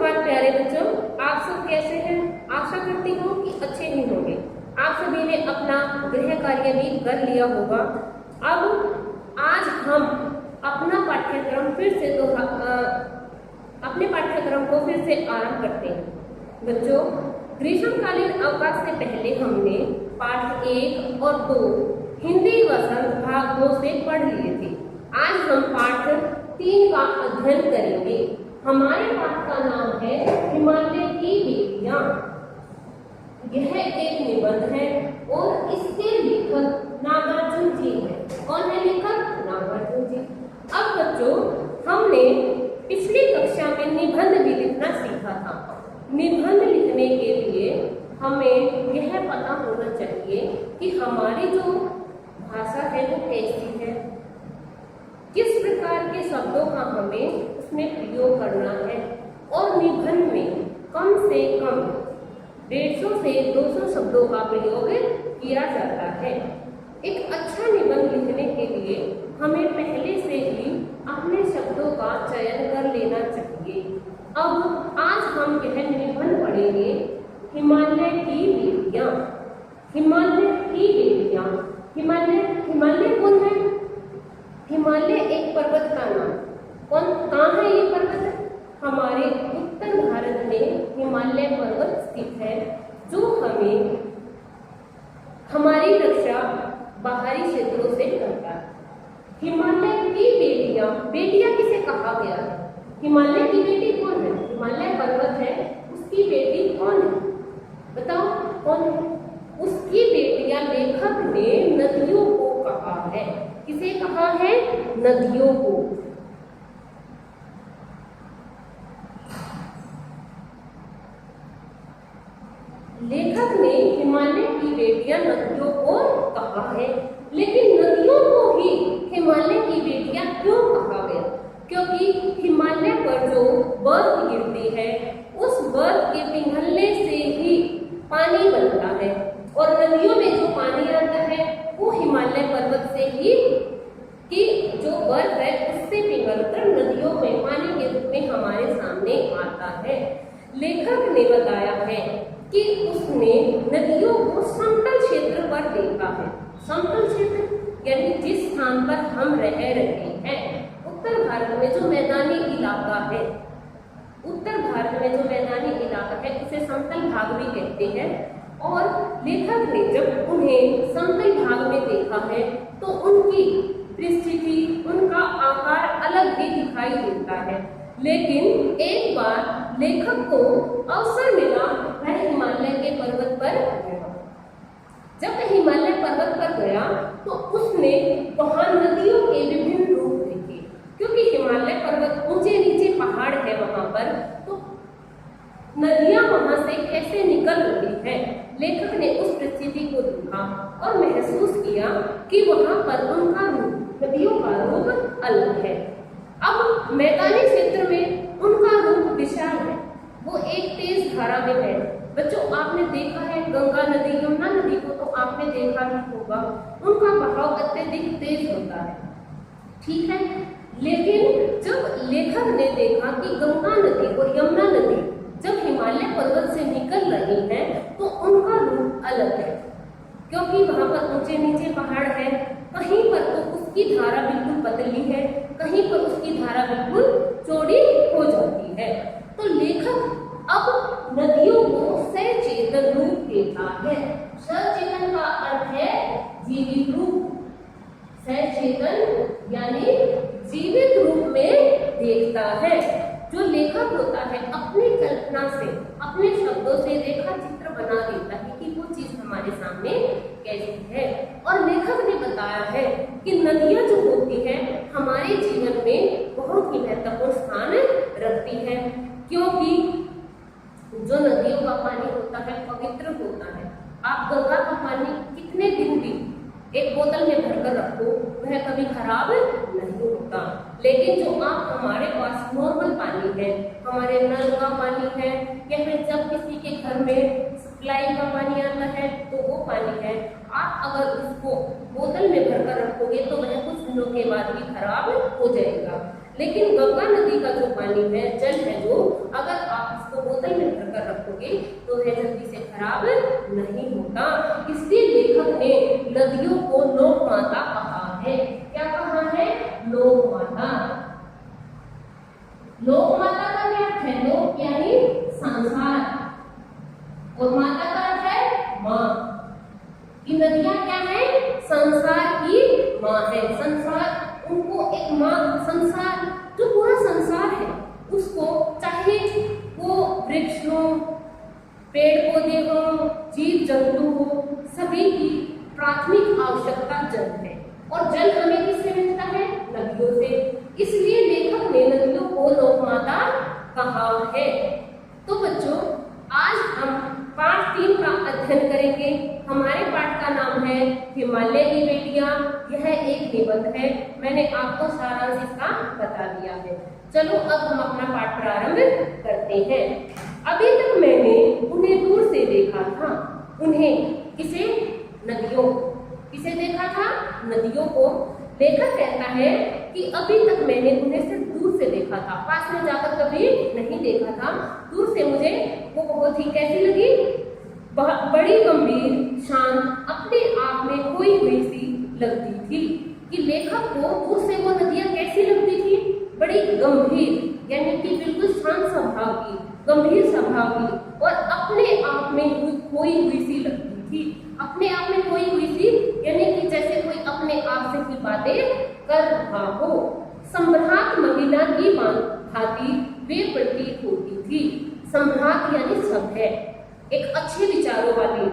सुप्रभात प्यारे बच्चों, आप सब कैसे हैं? आशा करती हूँ कि अच्छे ही होंगे। आप सभी ने अपना गृह कार्य भी कर लिया होगा। अब आज हम अपना पाठ्यक्रम फिर से अपने पाठ्यक्रम को फिर से आरंभ करते हैं। बच्चों, ग्रीष्मकालीन अवकाश से पहले हमने पाठ 1 और 2 हिंदी वसंत भाग 2 से पढ़ लिए थे। आज हम पाठ 3 का अध्ययन करेंगे। हमारे पाठ का नाम है हिमालय की बेटियां। यह एक निबंध है और इसके लेखक नागार्जुन जी हैं। कौन है लेखक? नागार्जुन जी। अब बच्चों, हमने पिछली कक्षा में निबंध भी लिखना सीखा था। निबंध लिखने के लिए हमें यह पता होना चाहिए कि हमारी जो भाषा है वो कैसी है, किस प्रकार के शब्दों का हमें उसमें प्रयोग करना है और निबंध में कम से कम 150 से 200 शब्दों का प्रयोग किया जाता है। एक अच्छा निबंध लिखने के लिए हमें पहले से ही अपने शब्दों का चयन कर लेना चाहिए। अब आज हम यह निबंध पढ़ेंगे, हिमालय की बेटियां। हिमालय की बेटियां। हिमालय कौन है? हिमालय एक पर्वत का नाम। कहाँ है ये पर्वत? हमारे उत्तर भारत में हिमालय पर्वत स्थित है, जो हमें हमारी रक्षा बाहरी क्षेत्रों से करता है। हिमालय की बेटियां। बेटियां किसे कहा गया है? हिमालय की बेटी कौन है? हिमालय पर्वत है, उसकी बेटी कौन है? बताओ कौन है? उसकी बेटियां लेखक ने नदियों को कहा है। किसे कहा है? नदियों को। लेखक ने हिमालय की बेटियां नदियों को कहा है, लेकिन नदियों को ही हिमालय की बेटियां क्यों कहा गया? क्योंकि हिमालय पर जो बर्फ गिरती है, उस बर्फ के पिघलने से ही पानी बनता है और नदियों में जो पानी आता है वो हिमालय पर्वत से ही कि जो बर्फ है उससे पिघलकर नदियों में पानी के रूप में हमारे सामने आता है। लेखक ने बताया है कि उसने नदियों को समतल क्षेत्र पर देखा है। समतल क्षेत्र यानी जिस स्थान पर हम रह रहे हैं। उत्तर भारत में जो मैदानी इलाका है, उत्तर भारत में जो मैदानी इलाका है उसे समतल भाग भी कहते हैं। और लेखक ने जब उन्हें समतल भाग में देखा है तो उनकी परिस्थिति, उनका आकार अलग भी दिखाई देता है। लेकिन एक बार लेखक को अवसर मिला, वह हिमालय के पर्वत पर गया। जब वह हिमालय पर्वत पर गया तो उसने वहां नदियों के विभिन्न रूप देखे। क्योंकि हिमालय पर्वत ऊंचे नीचे पहाड़ है वहां पर, तो नदियां वहां से कैसे निकल रही है, लेखक ने उस परिस्थिति को देखा और महसूस किया कि वहां पर उनका रूप, नदियों का रूप अलग है। अब मैदानी क्षेत्र में उनका रूप विशाल है, वो एक तेज धारा में है। बच्चों, आपने देखा है गंगा नदी, यमुना नदी को तो आपने देखा ही होगा, उनका बहाव अत्यधिक तेज होता है, ठीक है। लेकिन जब लेखक ने देखा कि गंगा नदी और यमुना नदी जब हिमालय पर्वत से निकल रही हैं तो उनका रूप अलग है। क्योंकि वहां पर ऊंचे नीचे पहाड़ है, कहीं पर तो उसकी धारा बिल्कुल पतली है, कहीं पर उसकी धारा बिल्कुल चौड़ी हो जाती है। तो लेखक अब नदियों को सचेतन रूप देता है। सचेतन का अर्थ है जीवित रूप। सचेतन यानी जीवित रूप में देखता है। जो लेखक होता है अपनी कल्पना से, अपने शब्दों से रेखा चित्र बना देता है कि वो चीज हमारे सामने कैसी है। और लेखक ने बताया है कि नदियां जो होती है हमारे जीवन में बहुत ही महत्वपूर्ण स्थान रखती है। क्योंकि जो नदियों का पानी होता है पवित्र होता है। आप गंगा का पानी कितने दिन भी एक बोतल में भरकर रखो, वह कभी खराब नहीं होता। लेकिन जो आप हमारे पास नॉर्मल पानी है, हमारे नल का पानी है, या फिर जब किसी के घर में सप्लाई का पानी आता है तो वो पानी है, आप अगर उसको बोतल में भरकर रखोगे तो वह कुछ दिनों के बाद भी खराब हो जाएगा। लेकिन गंगा नदी का जो पानी है, जल है, जो अगर आप करोगे तो वह जल्दी से खराब नहीं होता। इसलिए लेखक ने नदियों को लोक माता कहा है। क्या कहा है? लोक माता। लोक माता का क्या अर्थ है? लोक यानी संसार और माता का अर्थ है माँ। ये नदियां क्या है? संसार की माँ है। संसार उनको एक माँ, संसार जो पूरा संसार है उसको, चाहे वो वृक्ष हो, पेड़ पौधे हो, जीव जंतु हो, सभी की प्राथमिक आवश्यकता जल है। और जल हमें किससे मिलता है? नदियों से। इसलिए लेखक ने नदियों को लोक माता कहा है। तो बच्चों, आज हम पाठ 3 का अध्ययन करेंगे। हमारे पाठ का नाम है हिमालय की बेटियां। यह एक निबंध है। मैंने आपको सारांश इसका बता दिया है। चलो अब हम अपना पाठ प्रारंभ करते हैं। अभी तक मैंने उन्हें दूर से देखा था। उन्हें किसे? नदियों। किसे देखा था? नदियों को। लेखक कहता है कि अभी तक मैंने उन्हें सिर्फ दूर से देखा था, पास में जाकर कभी नहीं देखा था। दूर से मुझे वो बहुत ही कैसी लगी? बड़ी गंभीर, शांत, अपने आप में खोई हुई सी लगती थी। कि लेखक को दूर से वो नदियां कैसी लगती थी? बड़ी गंभीर, यानी कि बिल्कुल शांत स्वभाव की, गंभीर स्वभाव की और अपने आप में खोई हुई सी लगती थी। अपने आप में खोई हुई सी यानी कि जैसे कोई अपने आप से ही बातें कर रहा हो। सम्राट महिला की भांति वे प्रतीत होती थी। सम्राट यानी सब है, एक अच्छे विचारों वाली।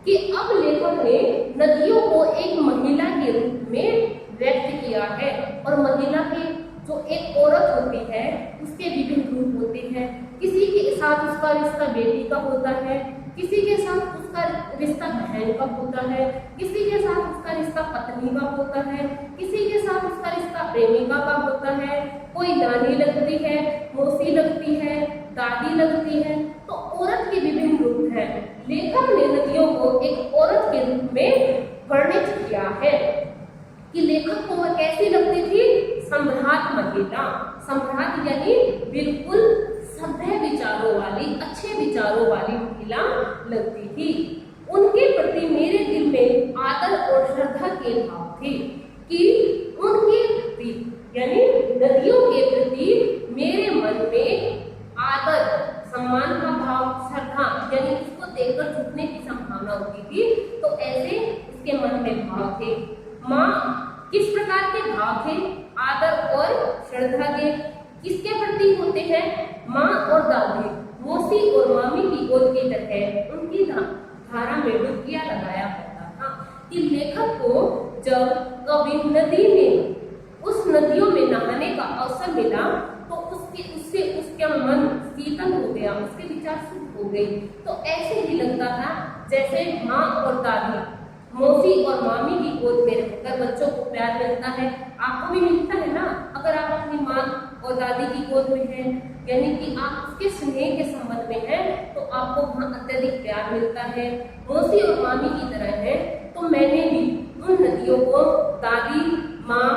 कि अब लेखक ने नदियों को एक महिला के रूप में व्यक्त किया है। और महिला के जो एक औरत होती है उसके विभिन्न रूप होते हैं। किसी के साथ उसका रिश्ता बेटी का होता है, किसी के साथ उसका रिश्ता बहन का होता है, किसी के साथ उसका रिश्ता पत्नी का होता है, किसी के साथ उसका रिश्ता प्रेमिका का होता है। कोई नानी लगती है, मौसी लगती है, दादी लगती है। तो औरत के विभिन्न रूप हैं। लेखक ने नदियों को एक औरत के रूप में वर्णित किया है। कि लेखक को वह कैसी लगती थी? सम्राट महिला। सम्राट यानी बिल्कुल सभ्य विचारों वाली, अच्छे विचारों वाली महिला लगती थी। उनके प्रति मेरे दिल में आदर और श्रद्धा के भाव थे। कि उनके प्रति यानी नदियों के प्रति मेरे मन में आदर, सम्मान का भाव, श्रद्धा यानी उसको देखकर झुकने की संभावना होती थी। तो ऐसे उसके मन में भाव थे। माँ किस प्रकार के भाव थे? आदर और श्रद्धा के। किसके प्रति होते हैं? माँ और दादी, मौसी और मामी की गोद की तरह उनकी धारा में डुबकियां लगाया करता था। कि लेखक को जब कभी नदी में, उस नदियों में नहाने का अवसर मिला तो उसका मन शीतल हो गया, उसके विचार शुद्ध हो गए। तो ऐसे ही लगता था जैसे माँ और दादी, मौसी और मामी की गोद में रहकर बच्चों को प्यार मिलता है। आपको भी मिलता है ना? अगर आप अपनी माँ और दादी की गोद में हैं, यानी कि आप उसके स्नेह के संबंध में हैं, तो आपको वहाँ अत्यधिक प्यार मिलता है। मौसी और मामी की तरह है। तो मैंने भी उन नदियों को दादी, माँ,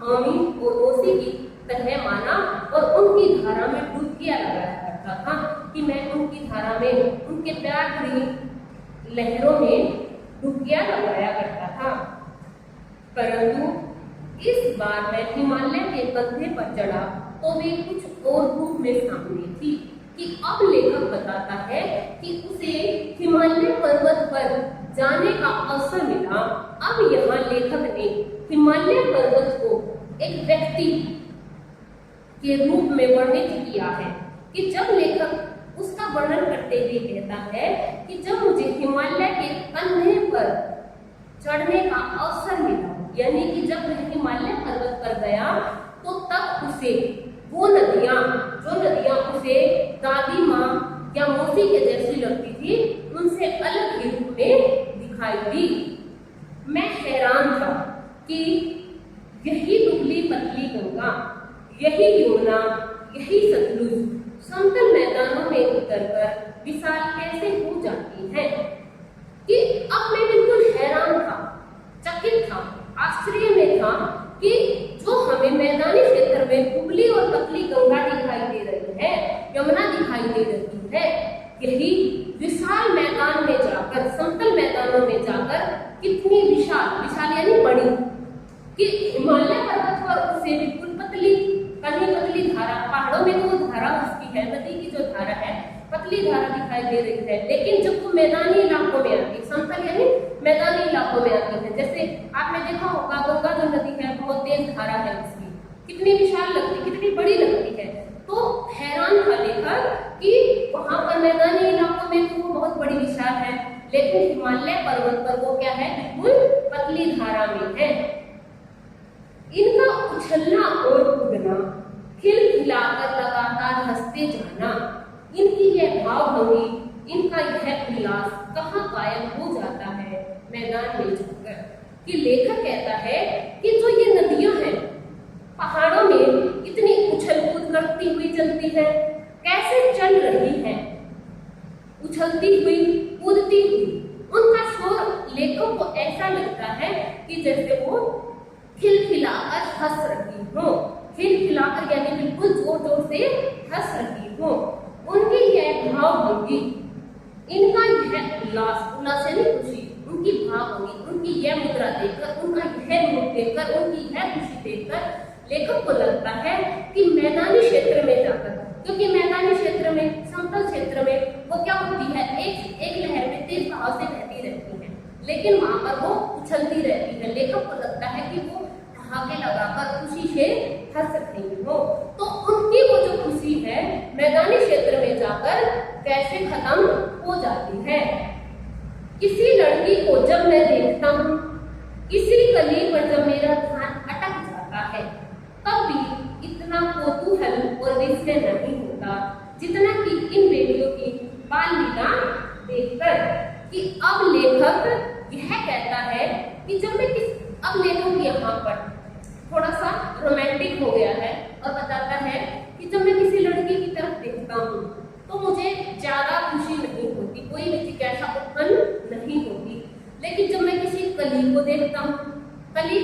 मामी और मौसी की तरह माना और उनकी धारा में डुबकियां लगाया करता था। कि मैं उनकी धारा में, उनके प्यार भरी लहरों में डुबकियां लगाया करता था। परंतु इस बार मैं हिमालय के कंधे पर चढ़ा तो वे कुछ और रूप में सामने थी। कि अब लेखक बताता है कि उसे हिमालय पर्वत पर जाने का अवसर मिला। अब यहाँ लेखक ने हिमालय पर्वत को एक व्यक्ति के रूप में वर्णित किया है। कि जब लेखक उसका वर्णन करते हुए कहता है कि जब मुझे हिमालय के कंधे पर चढ़ने का अवसर मिला, यानी कि जब वह हिमालय पर्वत पर गया तो तब उसे वो नदियां, जो नदियां उसे दादी, माँ या मौसी के जैसी लगती थी, उनसे अलग ही रूप में दिखाई दी। मैं हैरान था कि यही दुबली पतली गंगा, यही यमुना, यही सतलुज समतल मैदानों में उतरकर विशाल कैसे हो जाती है। कि अब मैं बिल्कुल हैरान था, चकित था, आश्चर्य में था कि जो हमें मैदानी क्षेत्र में दुबली और पतली गंगा दिखाई दे रही है, यमुना दिखाई दे रही है, यही विशाल मैदान में जाकर, समतल मैदानों में जाकर कितनी विशाल, विशाल यानी बड़ी, कि हिमालय पर्वत पर उससे बिल्कुल पतली, कहीं पतली धारा, पहाड़ों में तो धारा उसकी है, नदी की जो धारा है पतली धारा दिखाई दे रही है, लेकिन जब वो मैदानी इलाकों में आती है, समतल यानी मैदानी इलाकों में आती है, जैसे आपने देखा होगा गंगा जो नदी है बहुत तेज धारा है उसकी, कितनी विशाल लगती, कितनी बड़ी लगती है। तो हैरान था लेखक कि वहां पर मैदानी इलाकों में तो वो बहुत बड़ी विशाल है, लेकिन हिमालय पर्वत पर वो क्या है, बिल्कुल पतली धारा में है। इनका उछलना और कूदना, खिलखिलाकर लगातार हंसते जाना, इनकी यह भावभंगी, इनका यह उल्लास कहाँ गायब हो जाता है मैदान में जाकर। कि लेखक कहता है कि जो ये नदियां हैं पहाड़ों में इतनी उछल कूद करती हुई चलती है, कैसे चल रही है, उछलती हुई कूदती हुई, उनका शोर लेखक को ऐसा लगता है कि जैसे वो खिलखिलाकर हंस रही हो, खिलखिलाकर यानी बिल्कुल जोर जोर से हंस रही हो। उनकी यह भावभंगी, इनका यह उल्लास, उल्लास यानी खुशी, उनकी भावभंगी, उनकी यह मुद्रा देखकर, उनका यह रूप देखकर, उनकी यह खुशी देखकर लेखक को लगता है कि मैदानी क्षेत्र में जाकर, क्योंकि मैदानी क्षेत्र में, समतल क्षेत्र में वो क्या होती है, एक लहर में तेज बहाव से बहती रहती है, लेकिन वहां पर वो उछलती रहती है। लेखक को लगता है कि वो ठहाके लगाकर खुशी से हंस रही हो। तो उनकी वो जो खुशी है मैदानी क्षेत्र में जाकर कैसे खत्म हो जाती है। किसी लड़की को जब मैं देखता हूँ, किसी कली पर जब मेरा ध्यान अटक जाता है, तब भी इतना कौतूहल और विस्मय नहीं होता जितना कि इन बेटियों की बाल लीला देखकर। कि अब लेखक यह कहता है कि जब मैं अब लेखक यहाँ पर थोड़ा सा रोमांटिक हो गया है और बताता है कि जब मैं किसी लड़की की तरफ देखता हूँ तो मुझे ज्यादा खुशी नहीं होती, कोई भी जिज्ञासा उत्पन्न नहीं होती, लेकिन जब मैं किसी कली को देखता हूँ, कली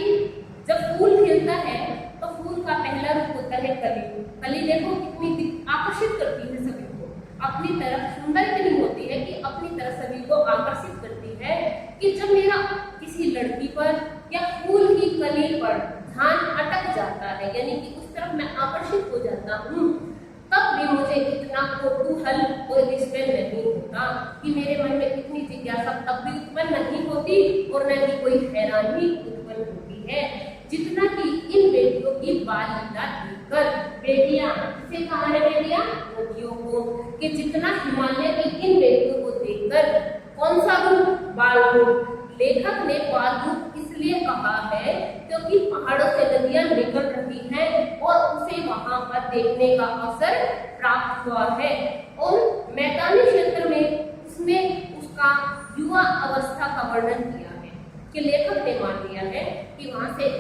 जब फूल खिलता है तो फूल का पहला रूप होता है कली। कली देखो कितनी आकर्षित करती है सभी को अपनी तरफ, सुंदर इतनी होती है कि अपनी तरफ सभी को आकर्षित करती है। कि जब मेरा किसी लड़की पर या फूल की कली पर ध्यान अटक जाता है, यानी कि उस तरफ मैं आकर्षित हो जाता हूँ, तब भी मुझे इतना कौतूहल और विस्मय नहीं होता, कि मेरे मन में इतनी जिज्ञासा तब भी उत्पन्न नहीं होती और न ही कोई हैरानी उत्पन्न होती है, जितना कि इन बेटियों की बाल लीला देखकर। बेटियां किसे कहा है, बेटियां नदियों को, कि जितना हिमालय की इन बेटियों को देखकर, कौन सा रूप, बाल रूप। लेखक ने बाल रूप इसलिए कहा है क्योंकि पहाड़ों से नदियां निकल रही हैं और उसे वहां पर देखने का अवसर प्राप्त हुआ है। और मैदानी क्षेत्र में उसमें उसका युवा अवस्था का वर्णन किया है, कि लेखक ने मान लिया है कि वहां से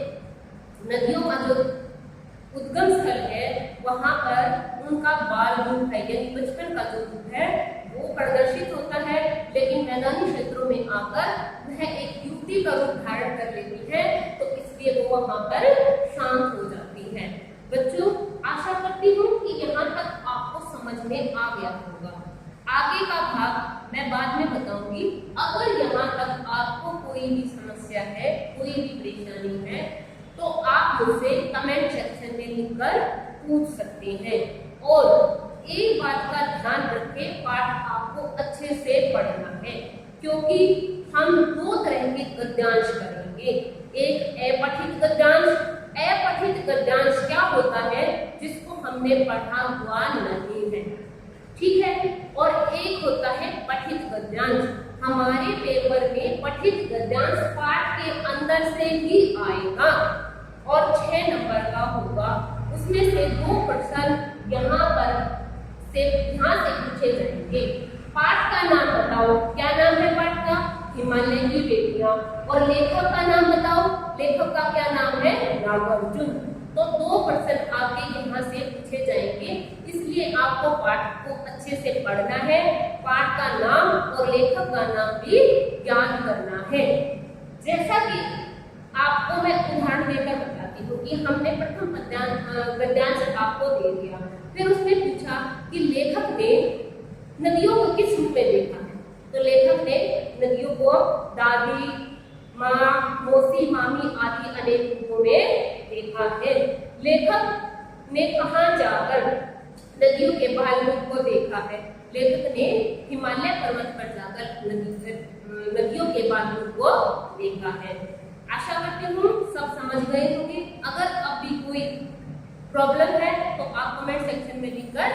नदियों का जो उद्गम स्थल है वहां पर उनका बाल रूप है, यानी बचपन का जो रूप है वो प्रदर्शित होता है, लेकिन मैदानी क्षेत्रों में आकर वह एक युवती का रूप धारण कर लेती है, तो इसलिए वो वहां पर शांत हो जाती है। बच्चों, आशा करती हूँ कि यहाँ तक आपको समझ में आ गया होगा। आगे का भाग मैं बाद में बताऊंगी। अगर यहाँ तक आपको कोई भी समस्या है, कोई भी परेशानी है, तो आप मुझसे कमेंट सेक्शन में लिखकर पूछ सकते हैं। और एक बात का ध्यान रखें, पाठ आपको अच्छे से पढ़ना है, क्योंकि हम दो तरह के गद्यांश करेंगे। एक अपठित गद्यांश। अपठित गद्यांश क्या होता है, जिसको हमने पढ़ा हुआ नहीं है, ठीक है। और एक होता है पठित गद्यांश। हमारे पेपर में पठित गद्यांश पाठ के अंदर से ही आएगा और 6 नंबर का होगा। उसमें से 2 प्रश्न यहाँ पर से ध्यान से पूछे जाएंगे। पाठ का नाम बताओ, क्या नाम है पाठ का, हिमालय की बेटियां। और लेखक का नाम बताओ, लेखक का क्या नाम है, नागार्जुन। तो 2 प्रश्न आपके यहाँ से पूछे जाएंगे, इसलिए आपको पाठ को अच्छे से पढ़ना है, पाठ का नाम और लेखक का नाम भी याद करना है। जैसा कि आपको मैं उदाहरण देकर बताती हूँ कि हमने प्रथम गद्यांश आपको दे दिया, फिर उसने पूछा कि लेखक ने नदियों को किस को दादी, माँ, मौसी, मामी आदि अनेक रूपों में देखा है। लेखक ने कहाँ जाकर नदियों के बाल रूप को देखा है? लेखक ने हिमालय पर्वत पर जाकर नदियों के बाल रूप को देखा है। आशा करती हूँ सब समझ गए होंगे। अगर अब भी कोई प्रॉब्लम है तो आप कमेंट सेक्शन में लिखकर